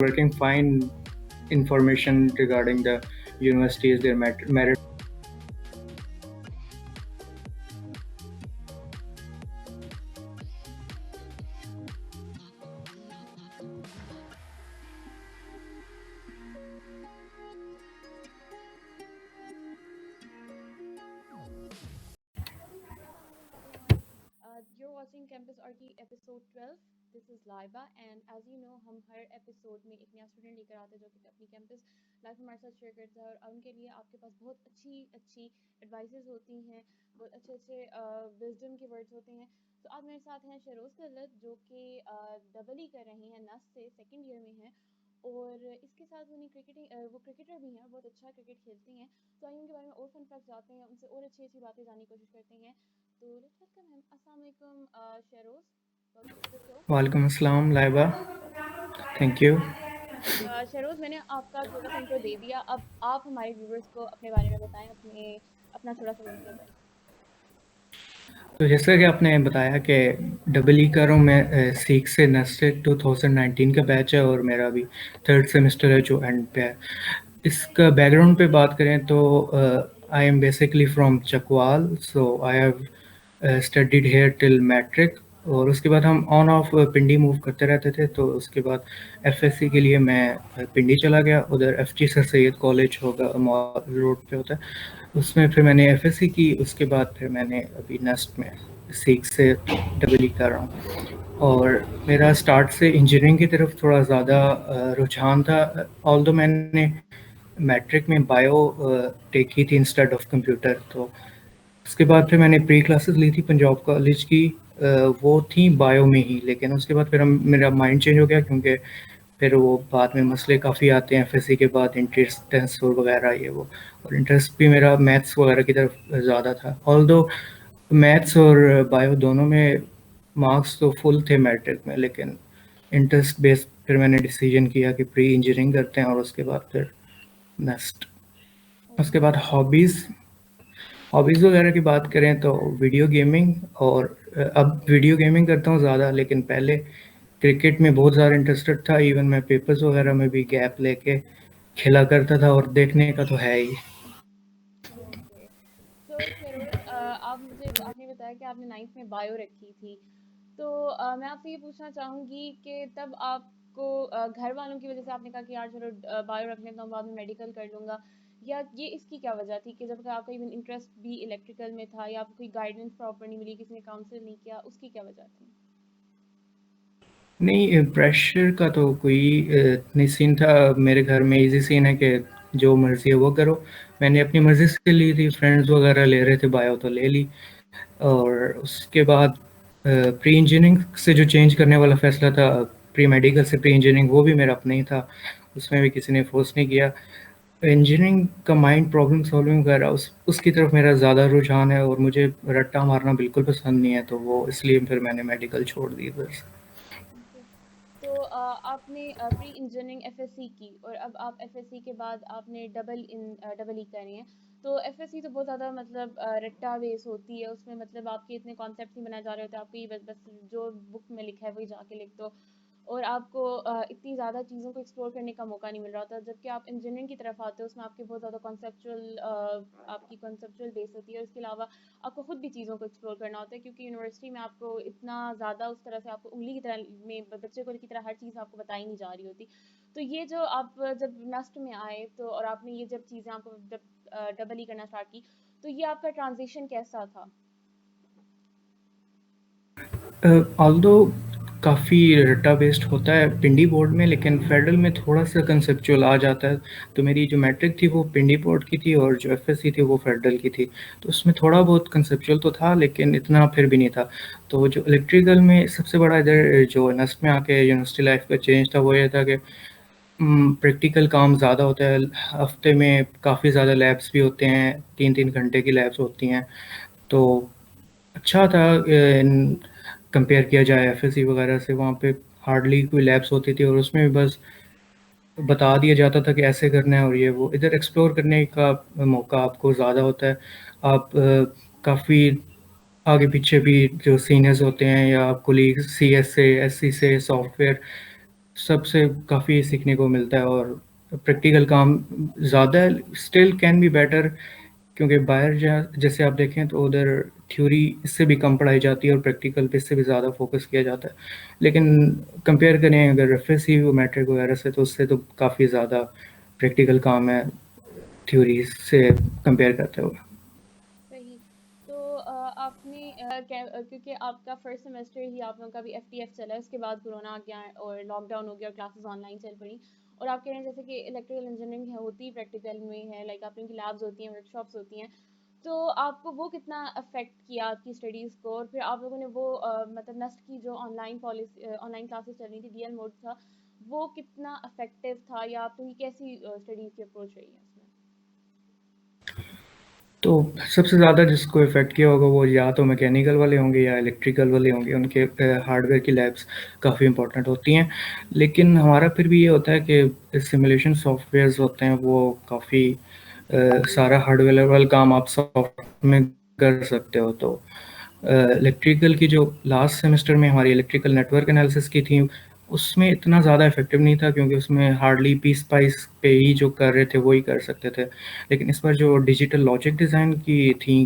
working fine. Information regarding the universities, their merit. You're watching Campus RT episode 12. This is Laiba and as you know हम हर episode में एक नया student लेकर आते हैं जो कि अपनी कैंपस लाइफ हमारे साथ शेयर करता है और उनके लिए आपके पास बहुत अच्छी अच्छी एडवाइसेस होती हैं, बहुत अच्छे अच्छे विजडम के वर्ड्स होते हैं। तो आज मेरे साथ हैं शरोज तलत जो कि डबल ई कर रही हैं, नस से सेकंड ईयर में हैं और इसके साथ उन्हें क्रिकेटिंग वो क्रिकेटर भी हैं, बहुत अच्छा क्रिकेट खेलती हैं। तो आइए उनके बारे में और फन फैक्ट जानते हैं, उनसे और अच्छी अच्छी बातें जानने की कोशिश करते हैं। तो लेट्स वेलकम हिम। अस्सलाम वालेकुम Sheroz, welcome to the show. वालेकुम अस्सलाम लाइबा, थैंक यू। शेरोज, मैंने आपका छोटा सा इंट्रो दे दिया, अब आप हमारे व्यूवर्स को अपने बारे में बताएं, अपना थोड़ा सा इंट्रो करें। तो जैसा कि आपने बताया कि डबल ई कर रहा हूँ मैं, सीख से नस्टेड 2019 का बैच है और मेरा अभी थर्ड सेमेस्टर है जो एंड पे है। इसका बैकग्राउंड पे बात करें तो I am basically from Chakwal, so I have studied here till matric. और उसके बाद हम ऑन ऑफ पिंडी मूव करते रहते थे, तो उसके बाद एफएससी के लिए मैं पिंडी चला गया। उधर एफजी सर सैयद कॉलेज होगा, मॉल रोड पे होता है, उसमें फिर मैंने एफएससी की। उसके बाद फिर मैंने अभी नेस्ट में सीख से डबल ई कर रहा हूँ। और मेरा स्टार्ट से इंजीनियरिंग की तरफ थोड़ा ज़्यादा रुझान था, ऑल्दो मैंने मैट्रिक में बायो टेक की थी इंस्टेड ऑफ कंप्यूटर। तो उसके बाद फिर मैंने प्री क्लासेस ली थी पंजाब कॉलेज की, वो थी बायो में ही। लेकिन उसके बाद फिर मेरा माइंड चेंज हो गया, क्योंकि फिर वो बाद में मसले काफ़ी आते हैं एफएससी के बाद, इंट्रेंस टेस्ट वगैरह ये वो। और इंटरेस्ट भी मेरा मैथ्स वगैरह की तरफ ज़्यादा था, ऑल्दो मैथ्स और बायो दोनों में मार्क्स तो फुल थे मैट्रिक में। लेकिन इंटरेस्ट बेस्ड फिर मैंने डिसीजन किया कि प्री इंजीनियरिंग करते हैं और उसके बाद फिर नेक्स्ट। उसके ओके। बाद हॉबीज़ हॉबीज़ वगैरह की बात करें तो वीडियो गेमिंग। और अब वीडियो गेमिंग करता हूँ ज़्यादा, लेकिन पहले क्रिकेट में बहुत ज़्यादा इंटरेस्टेड था। इवन मैं पेपर्स वगैरह में भी गैप लेके खेला करता था, और देखने का तो है ही। ओके। सो शेरोज, आपने बताया कि आपने नाइन्थ में बायो रखी थी, तो मैं आपसे ये पूछना चाहूँगी कि तब आपको घर वालों की वजह से आपने कहा कि यार चलो बायो रख लेता हूँ, बाद में मेडिकल कर लूँगा, या ये इसकी क्या वजह थी कि जब आपका इवन इंटरेस्ट भी इलेक्ट्रिकल में था या आपको कोई गाइडेंस प्रॉपर नहीं मिली, किसी ने काउंसिल नहीं किया, उसकी क्या वजह थी? नहीं, प्रेशर का तो कोई नहीं सीन था। मेरे घर में इजी सीन है कि जो मर्ज़ी है वो करो। मैंने अपनी मर्ज़ी से ली थी, फ्रेंड्स वगैरह ले रहे थे बायो तो ले ली। और उसके बाद प्री इंजीनियरिंग से जो चेंज करने वाला फ़ैसला था, प्री मेडिकल से प्री इंजीनियरिंग, वो भी मेरा अपना ही था, उसमें भी किसी ने फ़ोर्स नहीं किया। इंजीनियरिंग का माइंड प्रॉब्लम सॉल्विंग वगैरह उसकी तरफ मेरा ज़्यादा रुझान है, और मुझे रट्टा मारना बिल्कुल पसंद नहीं है, तो वो इसलिए फिर मैंने मेडिकल छोड़ दी बस। ओके। तो आपने प्री इंजीनियरिंग एफएससी की और अब आप एफएससी के बाद आपने डबल ई करी हैं। तो एफएससी तो बहुत ज़्यादा मतलब रट्टा बेस होती है, उसमें मतलब आपके इतने कॉन्सेप्ट नहीं बनाए जा रहे होते, आपको ये बस बस जो बुक में लिखा है वही जाके लिख दो, और आपको इतनी ज़्यादा चीज़ों को एक्सप्लोर करने का मौका नहीं मिल रहा होता। जबकि आप इंजीनियरिंग की तरफ आते हो, उसमें आपकी बहुत ज़्यादा आपकी कॉन्सेप्चुअल बेस होती है, और इसके अलावा आपको खुद भी चीज़ों को एक्सप्लोर करना होता है, क्योंकि यूनिवर्सिटी में आपको इतना ज़्यादा उस तरह से आपको उंगली की तरह में बच्चे को की तरह हर चीज़ आपको बताई नहीं जा रही होती। तो ये जो आप जब नस्ट में आए तो और आपने ये जब चीज़ें आपको जब डबल ई करना स्टार्ट की, तो ये आपका ट्रांजिशन कैसा था? ऑल्दो काफ़ी रट्टा बेस्ड होता है पिंडी बोर्ड में, लेकिन फेडरल में थोड़ा सा कंसेप्चुअल आ जाता है। तो मेरी जो मैट्रिक थी वो पिंडी बोर्ड की थी, और जो एफएससी थी वो फेडरल की थी। तो उसमें थोड़ा बहुत कंसेप्चुअल तो था, लेकिन इतना फिर भी नहीं था। तो जो इलेक्ट्रिकल में सबसे बड़ा इधर जो नस्ट में आके यूनिवर्सिटी लाइफ का चेंज था, वो ये था कि प्रैक्टिकल काम ज़्यादा होता है। हफ्ते में काफ़ी ज़्यादा लैब्स भी होते हैं, 3-3 घंटे की लैब्स होती हैं। तो अच्छा था कंपेयर किया जाए एफएससी वगैरह से। वहाँ पे हार्डली कोई लैब्स होती थी, और उसमें भी बस बता दिया जाता था कि ऐसे करना है और ये वो। इधर एक्सप्लोर करने का मौका आपको ज़्यादा होता है। आप काफ़ी आगे पीछे भी जो सीनियर्स होते हैं या कोलीग सीएस से, एससी से, सॉफ्टवेयर सबसे काफ़ी सीखने को मिलता है और प्रैक्टिकल काम ज़्यादा स्टिल कैन बी बेटर, क्योंकि बाहर जहाँ जैसे आप देखें तो उधर थ्योरी इससे भी कम पढ़ाई जाती है और प्रैक्टिकल पे इससे भी ज़्यादा फोकस किया जाता है। लेकिन कंपेयर करें अगर एफएससी वो मैट्रिक वगैरह से, तो उससे तो काफ़ी ज़्यादा प्रैक्टिकल काम है थ्योरी से कंपेयर करते हुए। सही। तो आपने क्योंकि आपका फर्स्ट सेमेस्टर ही आप लोगों का भी एफटीएफ चला है, उसके बाद कोरोना आ गया और लॉकडाउन हो गया और क्लासेस ऑनलाइन चल पड़ी। और आप कह रहे हैं जैसे कि इलेक्ट्रिकल इंजीनियरिंग है होती प्रैक्टिकल में है, लाइक आप लोगों की लैब्स होती हैं, वर्कशॉप्स होती हैं। तो आपको वो कितना अफेक्ट किया आपकी स्टडीज़ को? और फिर आप लोगों ने वो मतलब नस्ट की जो ऑनलाइन पॉलिसी ऑनलाइन क्लासेस चल रही थी, डीएल मोड था, वो कितना अफेक्टिव था, या आप लोगों की कैसी स्टडीज़ की अप्रोच रही है उसमें? तो सबसे ज़्यादा जिसको इफ़ेक्ट किया होगा वो या तो मैकेनिकल वाले होंगे या इलेक्ट्रिकल वाले होंगे, उनके हार्डवेयर की लैब्स काफ़ी इंपॉर्टेंट होती हैं। लेकिन हमारा फिर भी ये होता है कि सिमुलेशन सॉफ्टवेयर्स होते हैं वो काफ़ी सारा हार्डवेयर लेवल काम आप सॉफ्ट में कर सकते हो। तो इलेक्ट्रिकल की जो लास्ट सेमेस्टर में हमारी इलेक्ट्रिकल नेटवर्क एनालिसिस की थी, उसमें इतना ज़्यादा इफेक्टिव नहीं था, क्योंकि उसमें हार्डली पीस स्पाइस पे ही जो कर रहे थे वही कर सकते थे। लेकिन इस बार जो डिजिटल लॉजिक डिज़ाइन की थी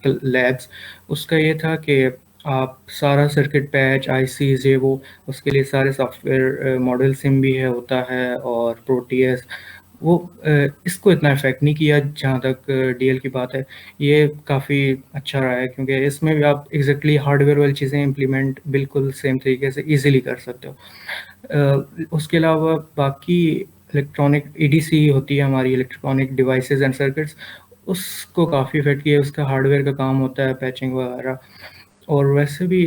लैब्स, उसका ये था कि आप सारा सर्किट पैच आईसीज ये वो, उसके लिए सारे सॉफ्टवेयर मॉडल सिम भी है होता है और प्रोटीएस वो इसको इतना इफेक्ट नहीं किया जहाँ तक डीएल की बात है। ये काफ़ी अच्छा रहा है, क्योंकि इसमें भी आप एग्जैक्टली हार्डवेयर वाली चीज़ें इम्प्लीमेंट बिल्कुल सेम तरीके से इजीली कर सकते हो। उसके अलावा बाकी इलेक्ट्रॉनिक ईडीसी होती है हमारी, इलेक्ट्रॉनिक डिवाइसेस एंड सर्किट्स, उसको काफ़ी इफेक्ट किया। उसका हार्डवेयर का काम होता है पैचिंग वगैरह। और वैसे भी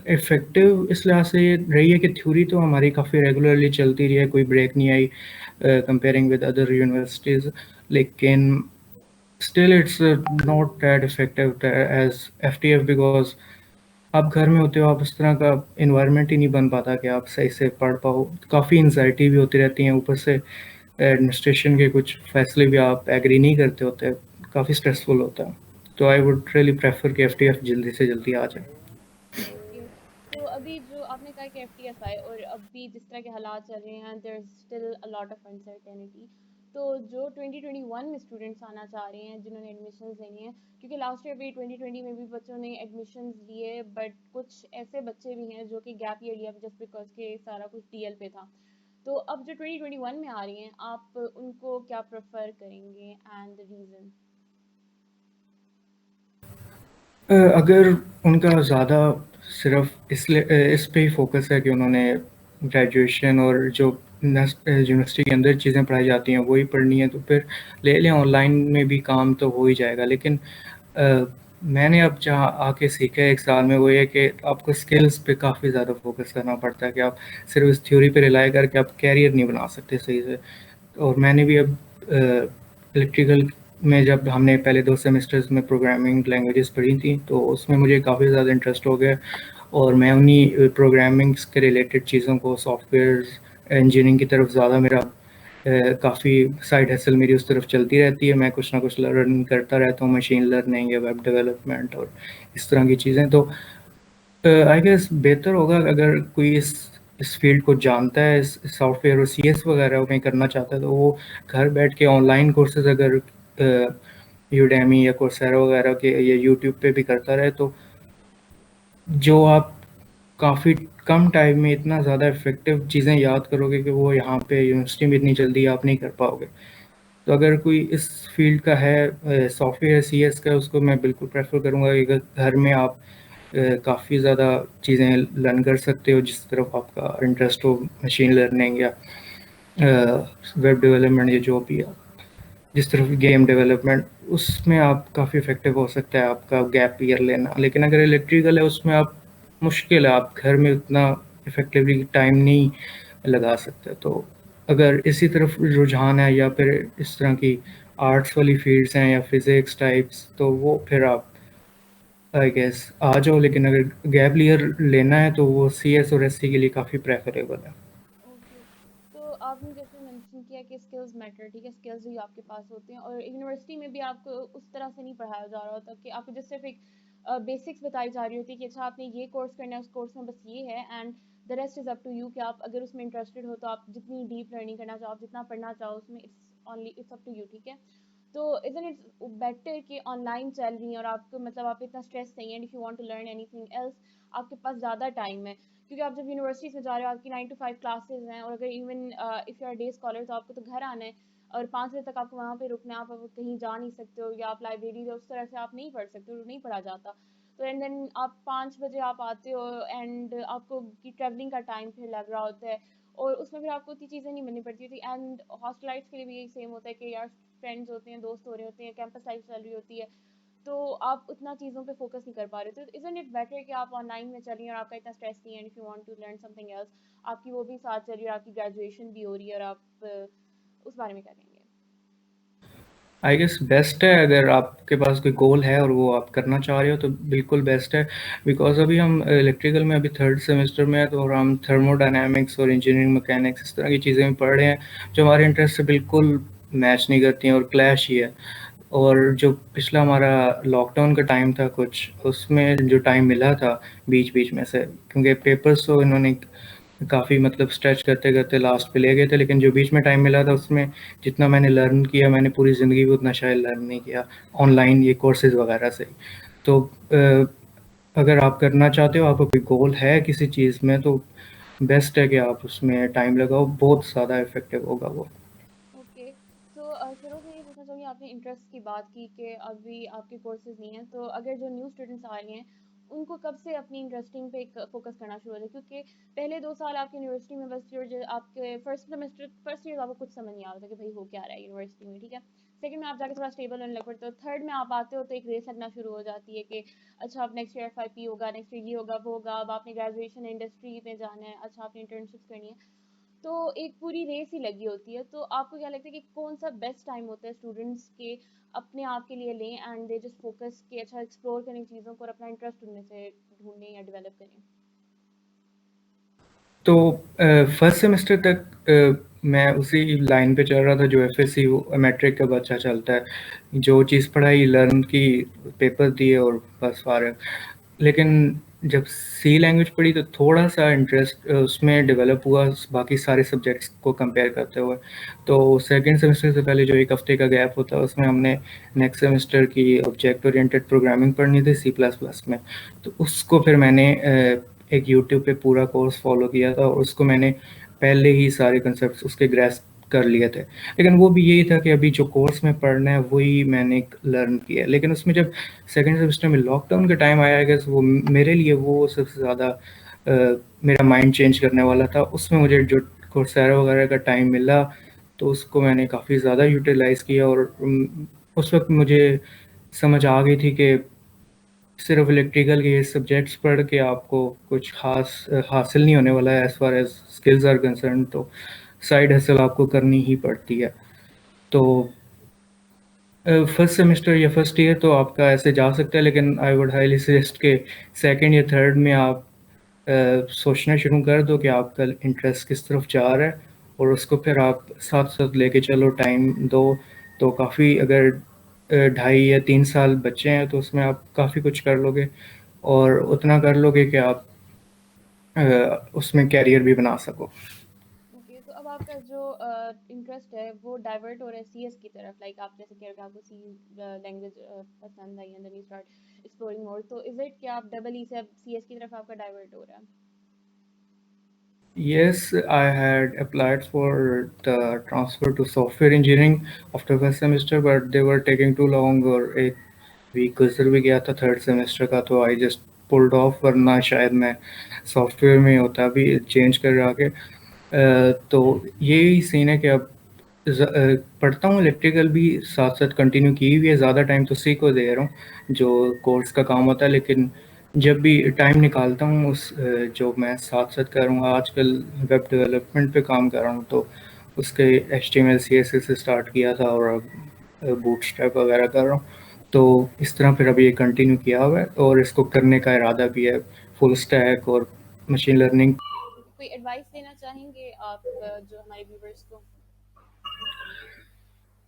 इफ़ेक्टिव इस लिहाज से ये रही है कि थ्योरी तो हमारी काफ़ी रेगुलरली चलती रही है, कोई ब्रेक नहीं आई कंपेयरिंग विद अदर यूनिवर्सिटीज़। लेकिन still it's not that effective as FTF, because आप घर में होते हो, आप उस तरह का इन्वायरमेंट ही नहीं बन पाता कि आप सही से पढ़ पाओ। काफ़ी एंजाइटी भी होती रहती है, ऊपर से एडमिनिस्ट्रेशन के कुछ फैसले भी आप एग्री नहीं करते होते, काफ़ी स्ट्रेसफुल होता है। तो आई वुड रियली प्रेफर कि एफटीएफ जल्दी से जल्दी आ जाए। ओके। तो अभी जो आपने कहा कि एफटीएफ आए और अभी जिस तरह के हालात चल रहे हैं, there is still a lot of uncertainty. तो जो 2021 में स्टूडेंट्स आना चाह रहे हैं जिन्होंने एडमिशन्स लेनी है, क्योंकि लास्ट ईयर भी 2020 में भी बच्चों ने एडमिशन्स लिए, बट कुछ ऐसे बच्चे भी हैं जो कि गैप ईयर लिया जस्ट बिकॉज के सारा कुछ डीएल पे था। तो अब जो 2021 में आ रही हैं, आप उनको क्या प्रेफर करेंगे एंड द रीज़न? अगर उनका ज़्यादा सिर्फ इस पे ही फोकस है कि उन्होंने ग्रेजुएशन और जो यूनिवर्सिटी के अंदर चीज़ें पढ़ाई जाती हैं वही पढ़नी है, तो फिर ले लें, ऑनलाइन में भी काम तो हो ही जाएगा। लेकिन अ, मैंने अब जहाँ आके सीखा है 1 साल में, वो ये कि आपको स्किल्स पे काफ़ी ज़्यादा फोकस करना पड़ता है, कि आप सिर्फ इस थ्योरी पे रिलाई करके आप कैरियर नहीं बना सकते सही से। और मैंने भी अब इलेक्ट्रिकल में जब हमने पहले 2 सेमेस्टर्स में प्रोग्रामिंग लैंग्वेजेस पढ़ी थी, तो उसमें मुझे काफ़ी ज़्यादा इंटरेस्ट हो गया और मैं उन्हीं प्रोग्रामिंग्स के रिलेटेड चीज़ों को, सॉफ्टवेयर इंजीनियरिंग की तरफ ज़्यादा मेरा काफ़ी साइड हसल मेरी उस तरफ चलती रहती है। मैं कुछ ना कुछ लर्न करता रहता हूँ, मशीन लर्निंग या वेब डेवलपमेंट और इस तरह की चीज़ें। तो आई गेस बेहतर होगा अगर कोई इस फील्ड को जानता है, इस सॉफ्टवेयर और सीएस वगैरह में करना चाहता है, तो वो घर बैठ के ऑनलाइन कोर्सेज अगर यूडेमी या कोर्सेरा वगैरह के या यूट्यूब पे भी करता रहे, तो जो आप काफ़ी कम टाइम में इतना ज़्यादा इफेक्टिव चीज़ें याद करोगे कि वो यहाँ पे यूनिवर्सिटी में इतनी जल्दी आप नहीं कर पाओगे। तो अगर कोई इस फील्ड का है, सॉफ्टवेयर सीएस का, उसको मैं बिल्कुल प्रेफर करूँगा कि अगर घर में आप काफ़ी ज़्यादा चीज़ें लर्न कर सकते हो, जिस तरफ आपका इंटरेस्ट हो, मशीन लर्निंग या वेब डेवलपमेंट या जो भी है, जिस तरफ गेम डेवलपमेंट, उसमें आप काफ़ी इफेक्टिव हो सकता है आपका गैप ईयर लेना। लेकिन अगर इलेक्ट्रिकल है, उसमें आप मुश्किल है, आप घर में उतना इफेक्टिवली टाइम नहीं लगा सकते। तो अगर इसी तरफ रुझान है या फिर इस तरह की आर्ट्स वाली फील्ड्स हैं या फिजिक्स टाइप्स, तो वो फिर आप आई गेस आ जाओ। लेकिन अगर गैप ईयर लेना है तो वो सीएस और एससी के लिए काफ़ी प्रेफरेबल है। ओके। तो आपने जैसे मेंशन किया कि स्किल्स मैटर, ठीक है, स्किल्स ही आपके पास होते हैं और यूनिवर्सिटी में भी आपको उस तरह से नहीं पढ़ाया जा रहा होता कि आपको जस्ट सिर्फ एक बेसिक्स बताई जा रही होती है कि अच्छा आपने ये कोर्स करना है, उस कोर्स में बस ये है, and the rest is up to you कि आप अगर उसमें इंटरेस्टेड हो तो आप जितनी डीप लर्निंग करना चाहो, आप जितना पढ़ना चाहो उसमें, इट्स अप टू यू, ठीक है। तो इज़न्ट इट बेटर कि ऑनलाइन चल रही है और आपको मतलब आप इतना स्ट्रेस नहीं है, and if you want to learn anything else आपके पास ज़्यादा टाइम है, क्योंकि आप जब यूनिवर्सिटीज़ में जा रहे हो आपकी 9 to 5 क्लासेज हैं, और अगर even if you are day scholar तो आपको तो घर आना है और 5 बजे तक आपको वहाँ पे रुकना है, आप अब कहीं जा नहीं सकते हो, या आप लाइब्रेरी उस तरह से आप नहीं पढ़ सकते हो, नहीं पढ़ा जाता। तो एंड देन आप 5 बजे आप आते हो एंड आपको की ट्रैवलिंग का टाइम फिर लग रहा होता है, और उसमें फिर आपको उतनी चीज़ें नहीं मिलनी पड़ती थी। एंड हॉस्टलाइट्स के लिए भी यही सेम होता है कि यार फ्रेंड्स होते हैं, दोस्त हो रहे होते हैं, कैंपस लाइफ चल रही होती है, तो आप उतना चीज़ों पे फोकस नहीं कर पा रहे। तो इज़न्ट इट बेटर कि आप ऑनलाइन में चलिए और आपका इतना स्ट्रेस नहीं है, and if you want to learn something else आपकी वो भी साथ चल रही है, आपकी ग्रेजुएशन भी हो रही है, और आप उस बारे में क्या कहेंगे? आई गेस बेस्ट है अगर आपके पास कोई गोल है और वो आप करना चाह रहे हो तो बिल्कुल बेस्ट है। बिकॉज अभी हम इलेक्ट्रिकल में अभी थर्ड सेमेस्टर में है, तो और हम थर्मोडायनेमिक्स और इंजीनियरिंग मैकेनिक्स इस तरह की चीज़ें भी पढ़ रहे हैं जो हमारे इंटरेस्ट से बिल्कुल मैच नहीं करती हैं और क्लैश ही है। और जो पिछला हमारा लॉकडाउन का टाइम था कुछ, उसमें जो टाइम मिला था बीच बीच में से, क्योंकि पेपर्स तो इन्होंने काफ़ी मतलब स्ट्रेच करते करते लास्ट पे ले गए थे, लेकिन जो बीच में टाइम मिला था उसमें जितना मैंने लर्न किया, मैंने पूरी ज़िंदगी में उतना शायद लर्न नहीं किया ऑनलाइन ये कोर्सेज वगैरह से। तो अगर आप करना चाहते हो, आपका कोई गोल है किसी चीज़ में, तो बेस्ट है कि आप उसमें टाइम लगाओ, बहुत ज़्यादा इफेक्टिव होगा वो। ओके। सो शुरू से ये पूछना चाहूँगी, आपने इंटरेस्ट की बात की कि अभी आपके कोर्सेज नहीं हैं, तो अगर जो न्यू स्टूडेंट्स आ रहे हैं उनको कब से अपनी इंटरेस्टिंग पे फोकस करना शुरू हो जाए, क्योंकि पहले 2 साल आपकी यूनिवर्सिटी में बस जो आपके फर्स्ट सेमेस्टर फर्स्ट ईयर आपको कुछ समझ नहीं आता कि भाई हो क्या रहा है यूनिवर्सिटी में, ठीक है। सेकंड में आप जाके थोड़ा स्टेबल होने लग पड़ते हो, थर्ड में आप आते हो तो एक रेस लगना शुरू हो जाती है कि अच्छा अब नेक्स्ट ईयर FYP होगा, नेक्स्ट ईयर ये होगा वो होगा, अब आपने ग्रेजुएशन इंडस्ट्री में जाना है, अच्छा आपने इंटर्नशिप करनी है, तो एक पूरी रेस ही लगी होती है। तो आपको क्या लगता है कि कौन सा बेस्ट टाइम होता है स्टूडेंट्स के अपने आप के लिए लें, एंड दे जस्ट फोकस कि अच्छा एक्सप्लोर करें चीज़ों को और अपना इंटरेस्ट उनमें से ढूंढें या डेवलप करें? तो फर्स्ट सेमेस्टर तक मैं उसी लाइन पे चल रहा था जो एफएससी मैट्रिक का बच्चा चलता है, जो चीज़ पढ़ाई लर्न की, पेपर दिए और बस फारग। लेकिन जब सी लैंग्वेज पढ़ी तो थोड़ा सा इंटरेस्ट उसमें डेवलप हुआ बाकी सारे सब्जेक्ट्स को कंपेयर करते हुए। तो सेकंड सेमेस्टर से पहले जो एक हफ्ते का गैप होता है उसमें हमने नेक्स्ट सेमेस्टर की ऑब्जेक्ट ओरिएंटेड प्रोग्रामिंग पढ़नी थी सी प्लस प्लस में। तो उसको फिर मैंने एक यूट्यूब पे पूरा कोर्स फॉलो किया था और उसको मैंने पहले ही सारे कंसेप्ट उसके ग्रेस्प कर लिए थे। लेकिन वो भी यही था कि अभी जो कोर्स में पढ़ना है वही मैंने लर्न किया, लेकिन उसमें जब सेकेंड सेमेस्टर में लॉकडाउन का टाइम आया गया, वो मेरे लिए वो सबसे ज़्यादा मेरा माइंड चेंज करने वाला था। उसमें मुझे जो कोर्सेरा वगैरह का टाइम मिला तो उसको मैंने काफ़ी ज़्यादा यूटिलाइज़ किया, और उस वक्त मुझे समझ आ गई थी कि सिर्फ इलेक्ट्रिकल के सब्जेक्ट्स पढ़ के आपको कुछ खास हासिल नहीं होने वाला है as far as skills are concern. तो साइड हसल आपको करनी ही पड़ती है। तो फर्स्ट सेमेस्टर या फर्स्ट ईयर तो आपका ऐसे जा सकता है, लेकिन आई वुड हाईली सजेस्ट कि सेकंड या थर्ड में आप सोचना शुरू कर दो कि आपका इंटरेस्ट किस तरफ जा रहा है, और उसको फिर आप साथ साथ लेके चलो, टाइम दो। तो काफ़ी अगर 2.5 या 3 साल बच्चे हैं तो उसमें आप काफ़ी कुछ कर लोगे, और उतना कर लोगे कि आप उसमें कैरियर भी बना सको। ओके, तो अब आपका जो इंटरेस्ट है वो डाइवर्ट हो रहा है CS की तरफ, लाइक आप जैसे कह रहे हो कि आपको C लैंग्वेज पसंद आई, and then you start exploring more, तो इज इट कि आप डबल ई से अब CS की तरफ आपका डाइवर्ट हो रहा है? Yes, I had applied for the transfer to software engineering after first semester, but they were taking too long, और एक वीक गुजर भी गया था थर्ड सेमेस्टर का, तो आई जस्ट पुल्ड ऑफ, वरना शायद मैं सॉफ्टवेयर में होता भी चेंज कर रहा के। तो यही सीन है कि अब पढ़ता हूँ इलेक्ट्रिकल भी, साथ साथ कंटिन्यू की हुई है, ज़्यादा टाइम तो सी को दे रहा हूँ जो कोर्स का काम होता है, लेकिन जब भी टाइम निकालता हूँ उस जो मैं साथ साथ कर रहा हूँ आजकल वेब डेवलपमेंट पे काम कर रहा हूँ, तो उसके HTML CSS से स्टार्ट किया था और अब बूटस्ट्रैप वगैरह कर रहा हूँ। तो इस तरह फिर अभी ये कंटिन्यू किया हुआ है और इसको करने का इरादा भी है, फुल स्टैक और मशीन लर्निंग। कोई एडवाइस देना चाहेंगे आप जो हमारे व्यूवर्स को?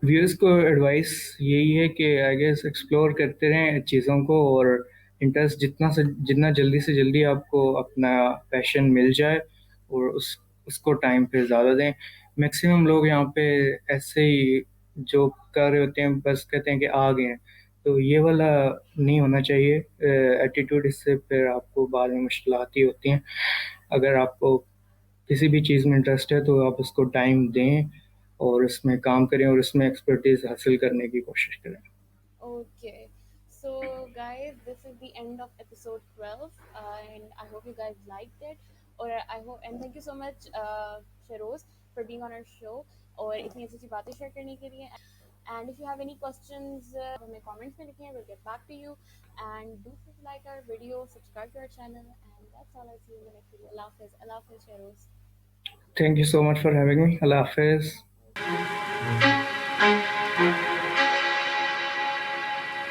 व्यूअर्स को एडवाइस यही है कि आई गेस एक्सप्लोर करते रहें चीज़ों को, और इंटरेस्ट जितना जल्दी से जल्दी आपको अपना पैशन मिल जाए और उसको टाइम पे ज़्यादा दें। मैक्सिमम लोग यहाँ पे ऐसे ही जो कर रहे होते हैं बस कहते हैं कि आ गए हैं, तो ये वाला नहीं होना चाहिए एटीट्यूड। इससे फिर आपको बाद में मुश्किलात ही होती हैं। अगर आपको किसी भी चीज़ में इंटरेस्ट है तो आप उसको टाइम दें और उसमें काम करें और उसमें एक्सपर्टीज हासिल करने की कोशिश करें। Okay. So, guys, this is the end of episode 12, and I hope you guys liked it. Or I hope, and thank you so much, Feroz, for being on our show. और इतनी अच्छी अच्छी बातें शेयर करने के लिए. And if you have any questions, हमें comments में लिखें. We'll get back to you. And do like our video, subscribe to our channel, and that's all. I'll see you in the next video. Allah Hafiz, Feroz. Thank you so much for having me. अल्लाह हाफिज़।